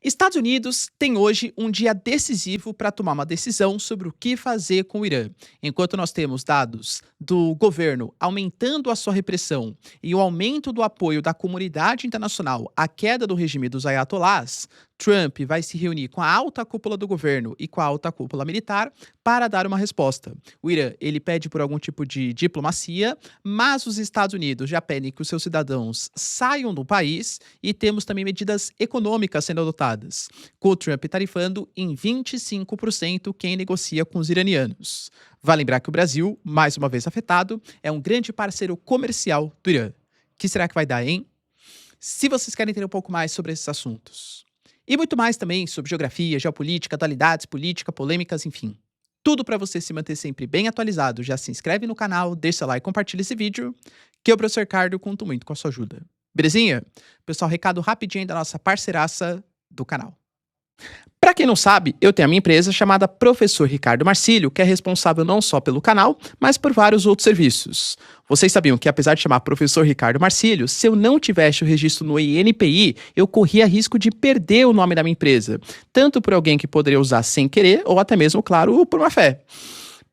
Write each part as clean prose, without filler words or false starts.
Estados Unidos tem hoje um dia decisivo para tomar uma decisão sobre o que fazer com o Irã. Enquanto nós temos dados do governo aumentando a sua repressão e o aumento do apoio da comunidade internacional à queda do regime dos ayatolás, Trump vai se reunir com a alta cúpula do governo e com a alta cúpula militar para dar uma resposta. O Irã, ele pede por algum tipo de diplomacia, mas os Estados Unidos já pedem que os seus cidadãos saiam do país e temos também medidas econômicas sendo adotadas, com o Trump tarifando em 25% quem negocia com os iranianos. Vale lembrar que o Brasil, mais uma vez afetado, é um grande parceiro comercial do Irã. O que será que vai dar, hein? Se vocês querem entender um pouco mais sobre esses assuntos, e muito mais também sobre geografia, geopolítica, atualidades, política, polêmicas, enfim. Tudo para você se manter sempre bem atualizado. Já se inscreve no canal, deixa seu like e compartilha esse vídeo, que eu, professor Ricardo, conto muito com a sua ajuda. Belezinha? Pessoal, recado rapidinho da nossa parceiraça do canal. Para quem não sabe, eu tenho a minha empresa chamada Professor Ricardo Marcílio, que é responsável não só pelo canal, mas por vários outros serviços. Vocês sabiam que, apesar de chamar Professor Ricardo Marcílio, se eu não tivesse o registro no INPI, eu corria risco de perder o nome da minha empresa, tanto por alguém que poderia usar sem querer, ou até mesmo, claro, por má fé.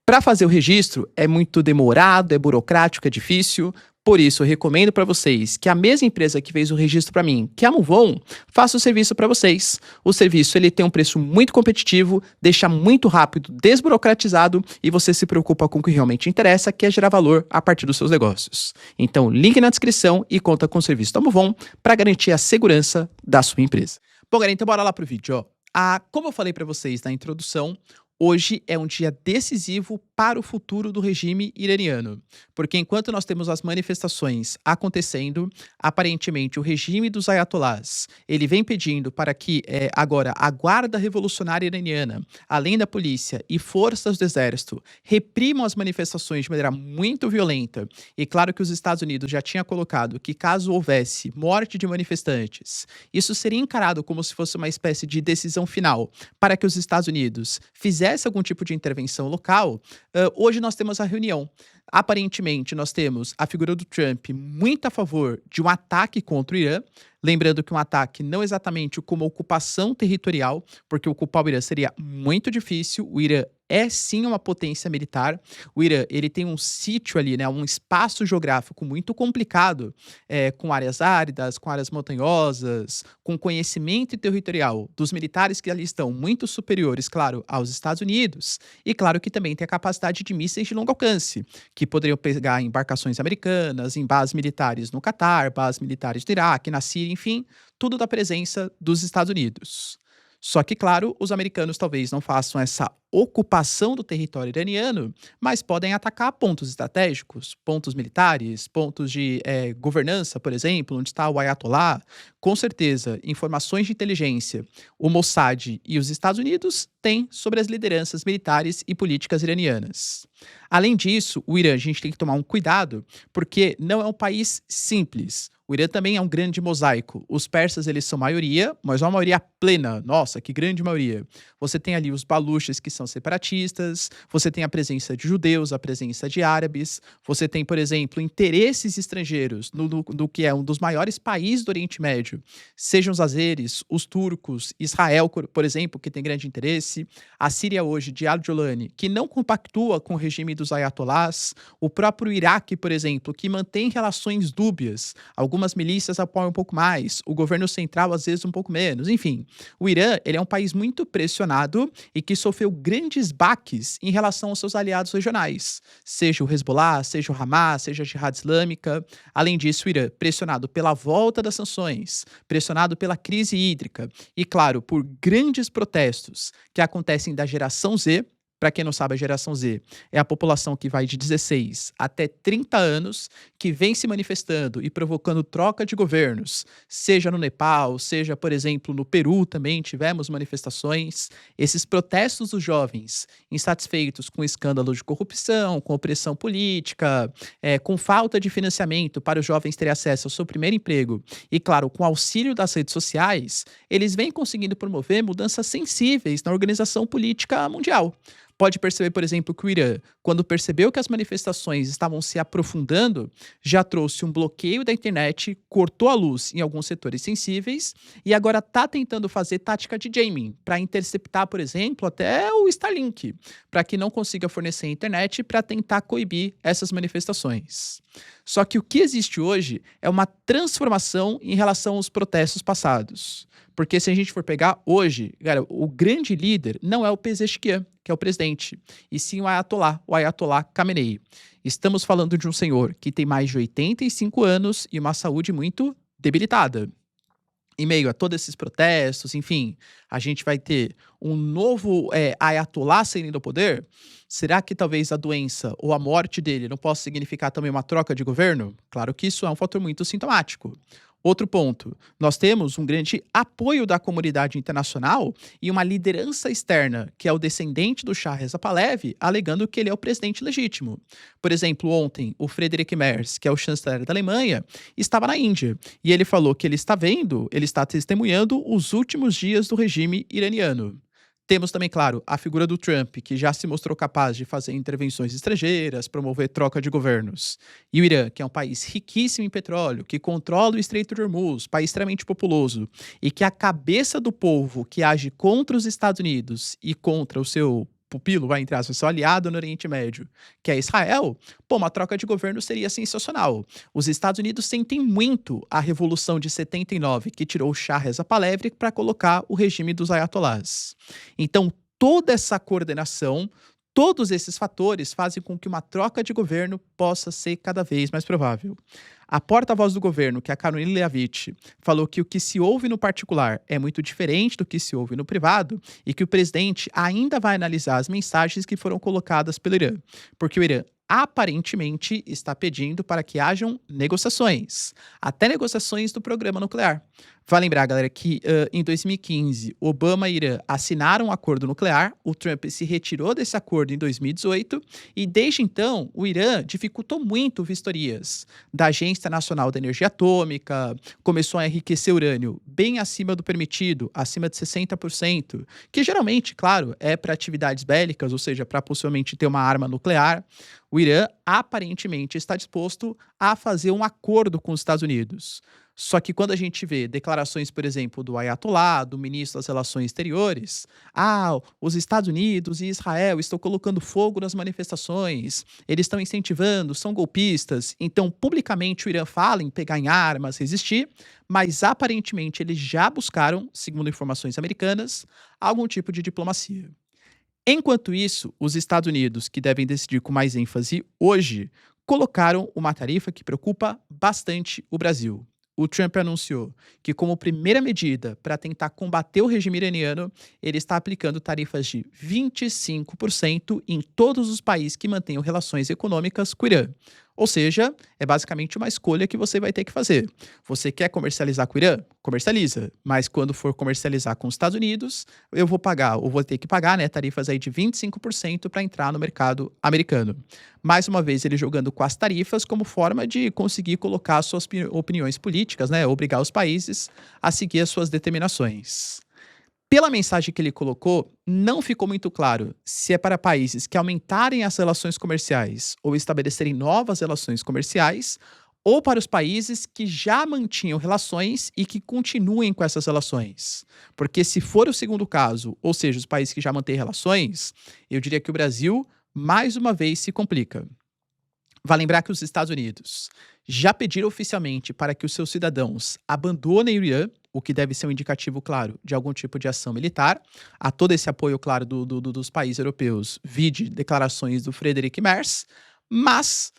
Para fazer o registro é muito demorado, é burocrático, é difícil. Por isso, eu recomendo para vocês que a mesma empresa que fez o registro para mim, que é a Muvon, faça o serviço para vocês. O serviço ele tem um preço muito competitivo, deixa muito rápido, desburocratizado e você se preocupa com o que realmente interessa, que é gerar valor a partir dos seus negócios. Então, link na descrição e conta com o serviço da Muvon para garantir a segurança da sua empresa. Bom, galera, então bora lá pro vídeo, ó. Como eu falei para vocês na introdução, hoje é um dia decisivo para o futuro do regime iraniano, porque enquanto nós temos as manifestações acontecendo, aparentemente o regime dos ayatolás, ele vem pedindo para que agora a Guarda Revolucionária Iraniana, além da polícia e forças do exército, reprimam as manifestações de maneira muito violenta. E claro que os Estados Unidos já tinha colocado que caso houvesse morte de manifestantes, isso seria encarado como se fosse uma espécie de decisão final para que os Estados Unidos fizesse algum tipo de intervenção local. Hoje nós temos a reunião. Aparentemente, nós temos a figura do Trump muito a favor de um ataque contra o Irã. Lembrando que um ataque não exatamente como ocupação territorial, porque ocupar o Irã seria muito difícil. O Irã é sim uma potência militar. O Irã ele tem um sítio ali, né, um espaço geográfico muito complicado, com áreas áridas, com áreas montanhosas, com conhecimento territorial dos militares que ali estão muito superiores, claro, aos Estados Unidos. E claro que também tem a capacidade de mísseis de longo alcance, que poderiam pegar embarcações americanas, em bases militares no Catar, bases militares do Iraque, na Síria, enfim, tudo da presença dos Estados Unidos. Só que, claro, os americanos talvez não façam essa ocupação do território iraniano, mas podem atacar pontos estratégicos, pontos militares, pontos de governança, por exemplo, onde está o Ayatollah. Com certeza, informações de inteligência, o Mossad e os Estados Unidos têm sobre as lideranças militares e políticas iranianas. Além disso, o Irã, a gente tem que tomar um cuidado, porque não é um país simples. O Irã também é um grande mosaico. Os persas, eles são maioria, mas uma maioria plena. Nossa, que grande maioria. Você tem ali os baluches, que são separatistas, você tem a presença de judeus, a presença de árabes, você tem, por exemplo, interesses estrangeiros no que é um dos maiores países do Oriente Médio, sejam os azeres, os turcos, Israel, por exemplo, que tem grande interesse, a Síria hoje, de Al-Jolani, que não compactua com o regime dos ayatolás, o próprio Iraque, por exemplo, que mantém relações dúbias, algumas milícias apoiam um pouco mais, o governo central às vezes um pouco menos, enfim. O Irã, ele é um país muito pressionado e que sofreu grandes baques em relação aos seus aliados regionais, seja o Hezbollah, seja o Hamas, seja a Jihad Islâmica. Além disso, o Irã, pressionado pela volta das sanções, pressionado pela crise hídrica e, claro, por grandes protestos que acontecem da geração Z. Para quem não sabe, a geração Z é a população que vai de 16 até 30 anos, que vem se manifestando e provocando troca de governos, seja no Nepal, seja, por exemplo, no Peru também tivemos manifestações. Esses protestos dos jovens insatisfeitos com escândalos de corrupção, com opressão política, com falta de financiamento para os jovens terem acesso ao seu primeiro emprego e, claro, com auxílio das redes sociais, eles vêm conseguindo promover mudanças sensíveis na organização política mundial. pode perceber, por exemplo, que o Irã, quando percebeu que as manifestações estavam se aprofundando, já trouxe um bloqueio da internet, cortou a luz em alguns setores sensíveis e agora está tentando fazer tática de jamming para interceptar, por exemplo, até o Starlink, para que não consiga fornecer internet para tentar coibir essas manifestações. Só que o que existe hoje é uma transformação em relação aos protestos passados. Porque se a gente for pegar hoje, cara, o grande líder não é o Pezeshkian, que é o presidente, e sim o Ayatollah Khamenei. Estamos falando de um senhor que tem mais de 85 anos e uma saúde muito debilitada. Em meio a todos esses protestos, enfim, a gente vai ter um novo Ayatollah saindo do poder? Será que talvez a doença ou a morte dele não possa significar também uma troca de governo? Claro que isso é um fator muito sintomático. Outro ponto, nós temos um grande apoio da comunidade internacional e uma liderança externa, que é o descendente do Shah Reza Pahlavi, alegando que ele é o presidente legítimo. Por exemplo, ontem, o Friedrich Merz, que é o chanceler da Alemanha, estava na Índia e ele falou que ele está vendo, ele está testemunhando os últimos dias do regime iraniano. Temos também, claro, a figura do Trump, que já se mostrou capaz de fazer intervenções estrangeiras, promover troca de governos. E o Irã, que é um país riquíssimo em petróleo, que controla o Estreito de Hormuz, país extremamente populoso, e que a cabeça do povo que age contra os Estados Unidos e contra o seu pupilo, vai entrar, seu aliado no Oriente Médio, que é Israel, pô, uma troca de governo seria sensacional. Os Estados Unidos sentem muito a Revolução de 79, que tirou o Shah Reza Pahlavi para colocar o regime dos ayatollahs. Então, toda essa coordenação, todos esses fatores fazem com que uma troca de governo possa ser cada vez mais provável. A porta-voz do governo, que é a Caroline Leavitt, falou que o que se ouve no particular é muito diferente do que se ouve no privado e que o presidente ainda vai analisar as mensagens que foram colocadas pelo Irã, porque o Irã aparentemente está pedindo para que hajam negociações, até negociações do programa nuclear. Vale lembrar, galera, que em 2015, Obama e Irã assinaram um acordo nuclear, o Trump se retirou desse acordo em 2018 e desde então o Irã dificultou muito vistorias da Agência Nacional da Energia Atômica, começou a enriquecer urânio bem acima do permitido, acima de 60%, que geralmente, claro, é para atividades bélicas, ou seja, para possivelmente ter uma arma nuclear. O Irã aparentemente está disposto a fazer um acordo com os Estados Unidos. Só que quando a gente vê declarações, por exemplo, do Ayatollah, do ministro das Relações Exteriores, os Estados Unidos e Israel estão colocando fogo nas manifestações, eles estão incentivando, são golpistas. Então, publicamente, o Irã fala em pegar em armas, resistir, mas aparentemente eles já buscaram, segundo informações americanas, algum tipo de diplomacia. Enquanto isso, os Estados Unidos, que devem decidir com mais ênfase hoje, colocaram uma tarifa que preocupa bastante o Brasil. O Trump anunciou que, como primeira medida para tentar combater o regime iraniano, ele está aplicando tarifas de 25% em todos os países que mantenham relações econômicas com o Irã. Ou seja, é basicamente uma escolha que você vai ter que fazer. Você quer comercializar com o Irã? Comercializa. Mas quando for comercializar com os Estados Unidos, eu vou pagar, ou vou ter que pagar, né, tarifas aí de 25% para entrar no mercado americano. Mais uma vez, ele jogando com as tarifas como forma de conseguir colocar suas opiniões políticas, né, obrigar os países a seguir as suas determinações. Pela mensagem que ele colocou, não ficou muito claro se é para países que aumentarem as relações comerciais ou estabelecerem novas relações comerciais, ou para os países que já mantinham relações e que continuem com essas relações. Porque se for o segundo caso, ou seja, os países que já mantêm relações, eu diria que o Brasil, mais uma vez, se complica. Vale lembrar que os Estados Unidos já pediram oficialmente para que os seus cidadãos abandonem o Irã, o que deve ser um indicativo, claro, de algum tipo de ação militar. A todo esse apoio, claro, dos países europeus, vide declarações do Friedrich Merz, mas,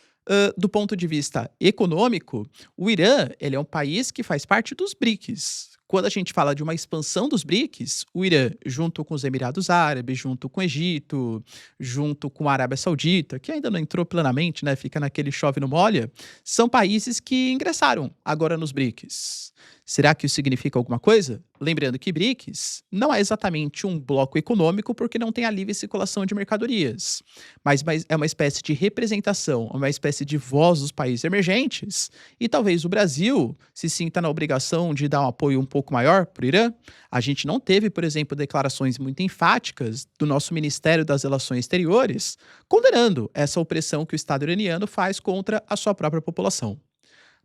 do ponto de vista econômico, o Irã ele é um país que faz parte dos BRICS. Quando a gente fala de uma expansão dos BRICS, o Irã, junto com os Emirados Árabes, junto com o Egito, junto com a Arábia Saudita, que ainda não entrou plenamente, né, fica naquele chove no molha, são países que ingressaram agora nos BRICS. Será que isso significa alguma coisa? Lembrando que BRICS não é exatamente um bloco econômico porque não tem a livre circulação de mercadorias, mas é uma espécie de representação, uma espécie de voz dos países emergentes, e talvez o Brasil se sinta na obrigação de dar um apoio um pouco maior para o Irã. A gente não teve, por exemplo, declarações muito enfáticas do nosso Ministério das Relações Exteriores condenando essa opressão que o Estado iraniano faz contra a sua própria população.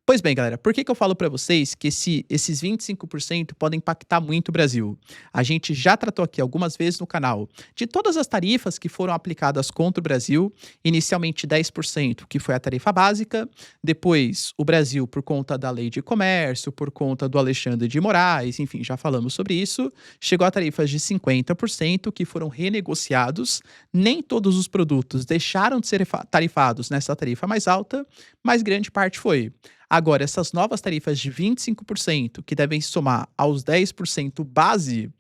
Pois bem, galera, por que que eu falo para vocês que esses 25% podem impactar muito o Brasil? A gente já tratou aqui algumas vezes no canal de todas as tarifas que foram aplicadas contra o Brasil, inicialmente 10%, que foi a tarifa básica, depois o Brasil, por conta da lei de comércio, por conta do Alexandre de Moraes, enfim, já falamos sobre isso, chegou a tarifas de 50%, que foram renegociados. Nem todos os produtos deixaram de ser tarifados nessa tarifa mais alta, mas grande parte foi. Agora, essas novas tarifas de 25%, que devem se somar aos 10% base,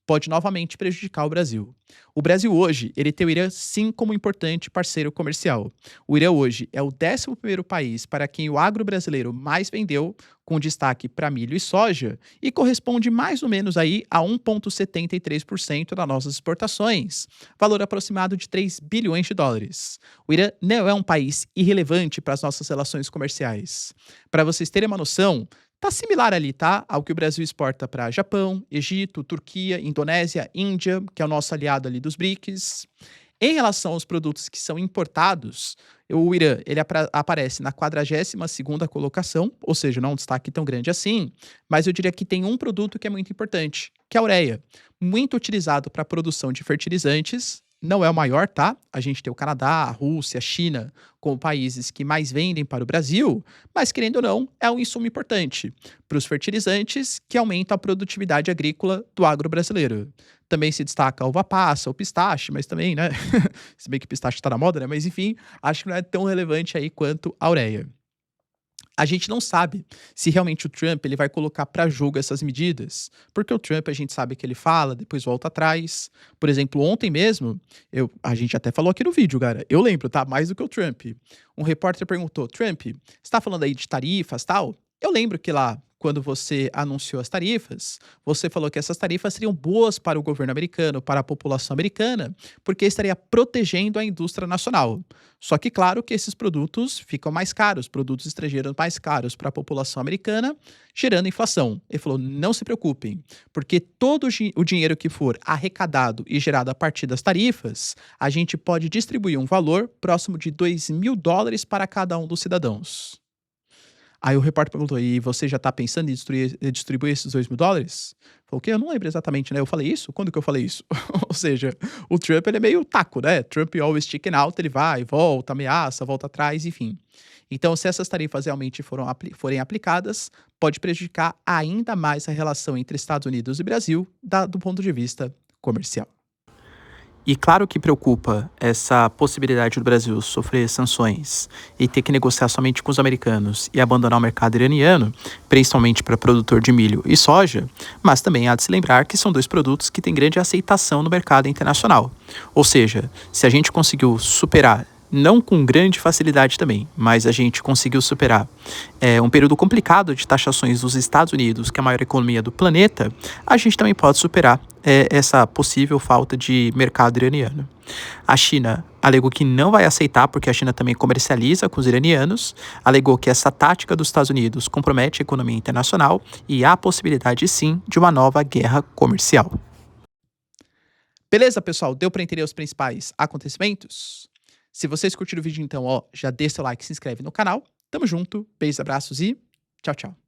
pode novamente prejudicar o Brasil. O Brasil hoje, ele tem o Irã sim como importante parceiro comercial. O Irã hoje é o 11º país para quem o agro brasileiro mais vendeu, com destaque para milho e soja, e corresponde mais ou menos aí a 1,73% das nossas exportações, valor aproximado de 3 bilhões de dólares. O Irã não é um país irrelevante para as nossas relações comerciais. Para vocês terem uma noção, tá similar ali, tá? Ao que o Brasil exporta para Japão, Egito, Turquia, Indonésia, Índia, que é o nosso aliado ali dos BRICS. Em relação aos produtos que são importados, o Irã ele aparece na 42ª colocação, ou seja, não é um destaque tão grande assim, mas eu diria que tem um produto que é muito importante, que é a ureia, muito utilizado para a produção de fertilizantes. Não é o maior, tá? A gente tem o Canadá, a Rússia, a China como países que mais vendem para o Brasil, mas querendo ou não, é um insumo importante para os fertilizantes que aumentam a produtividade agrícola do agro brasileiro. Também se destaca a uva passa, o pistache, mas também, né? Se bem que pistache está na moda, né? Mas enfim, acho que não é tão relevante aí quanto a ureia. A gente não sabe se realmente o Trump ele vai colocar para jogo essas medidas, porque o Trump a gente sabe que ele fala, depois volta atrás. Por exemplo, ontem mesmo, a gente até falou aqui no vídeo, cara. Eu lembro, tá? Mais do que o Trump. Um repórter perguntou: Trump, você está falando aí de tarifas tal? Eu lembro que lá, quando você anunciou as tarifas, você falou que essas tarifas seriam boas para o governo americano, para a população americana, porque estaria protegendo a indústria nacional. Só que, claro, que esses produtos ficam mais caros, produtos estrangeiros mais caros para a população americana, gerando inflação. Ele falou: não se preocupem, porque todo o dinheiro que for arrecadado e gerado a partir das tarifas, a gente pode distribuir um valor próximo de $2.000 para cada um dos cidadãos. Aí o repórter perguntou: e você já tá pensando em distribuir esses $2.000? Falou: o quê? Eu não lembro exatamente, né? Eu falei isso? Quando que eu falei isso? Ou seja, o Trump ele é meio taco, né? Trump always chicken out, ele vai, volta, ameaça, volta atrás, enfim. Então, se essas tarifas realmente forem aplicadas, pode prejudicar ainda mais a relação entre Estados Unidos e Brasil, do ponto de vista comercial. E claro que preocupa essa possibilidade do Brasil sofrer sanções e ter que negociar somente com os americanos e abandonar o mercado iraniano, principalmente para produtor de milho e soja, mas também há de se lembrar que são dois produtos que têm grande aceitação no mercado internacional. Ou seja, se a gente conseguiu superar, não com grande facilidade também, mas a gente conseguiu superar um período complicado de taxações dos Estados Unidos, que é a maior economia do planeta, a gente também pode superar essa possível falta de mercado iraniano. A China alegou que não vai aceitar, porque a China também comercializa com os iranianos, alegou que essa tática dos Estados Unidos compromete a economia internacional e há a possibilidade, sim, de uma nova guerra comercial. Beleza, pessoal? Deu para entender os principais acontecimentos? Se vocês curtiram o vídeo, então, ó, já deixa o like, se inscreve no canal. Tamo junto, beijos, abraços e tchau, tchau.